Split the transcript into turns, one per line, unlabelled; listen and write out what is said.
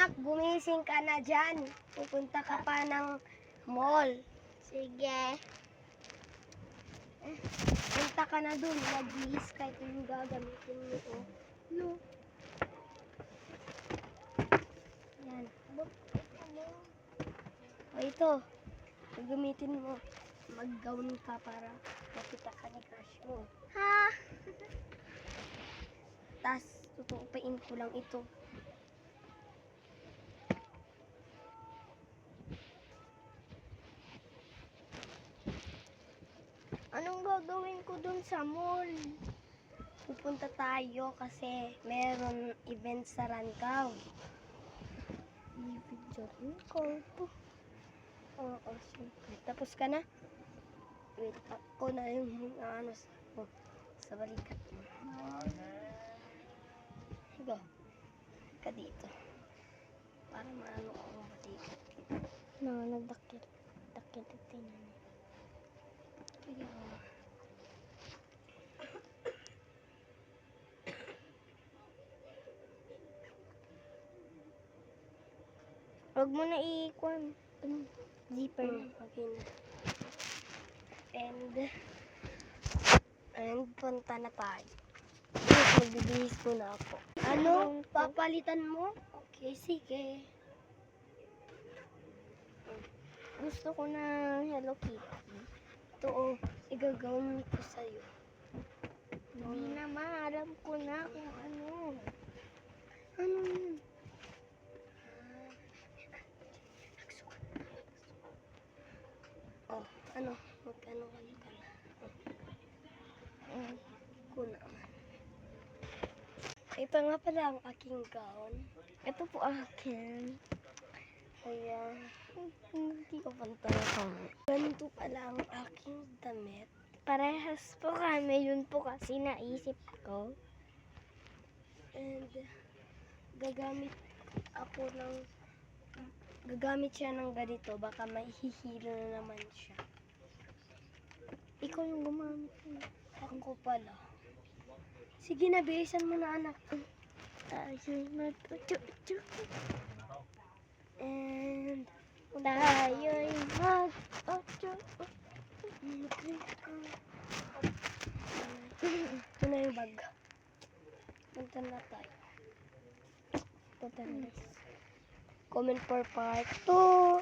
Anak, gumising ka na dyan. Pupunta ka pa ng mall.
Sige.
Punta ka na dun. Magbihis ka. Ito yung gagamitin mo. Oh. No. Yan. O ito. Gagamitin mo. Mag-gown ka para makita ka ni crush mo.
Ha?
Tapos, tutupain ko lang ito.
Anong gagawin ko dun sa mall?
Pupunta tayo kasi meron event sa Rancaw.
Event sa Rancaw to.
Oo, siyempre. Tapos ka na? Wait, ako na yung sa balikat mo. Go. Ka dito. Para maano ko ang balikat.
Nagdakit. Dakit ito na.
Sige ko.
Huwag mo na i-ikwan. Zipper na.
Okay na. And punta na tayo. Magbibihis muna ako. Ano? Papalitan mo? Okay, sige.
Gusto ko na Hello Kitty.
Ito oh, igagawin ko sa'yo.
Hindi naman, alam ko na kung ano.
Ano yun? Oh, ano? Magkano ka na pala? Kuna. Ito nga pala ang aking gown.
Ito po akin.
Kaya, hindi ko panta na kami. Ganito pala ang aking damit.
Parehas po kami. Yun po kasi naisip ko.
And, gagamit siya ng ganito. Baka mahihilo na naman siya.
Ikaw yung gumamit.
Ako pala. Sige na, bilisan mo na anak.
Tayo'y mag-uchu-uchu.
And,
Tayo'y mag-uchu-uchu.
Ito na yung bag. Punta na tayo. Punta na. Comment for part 2.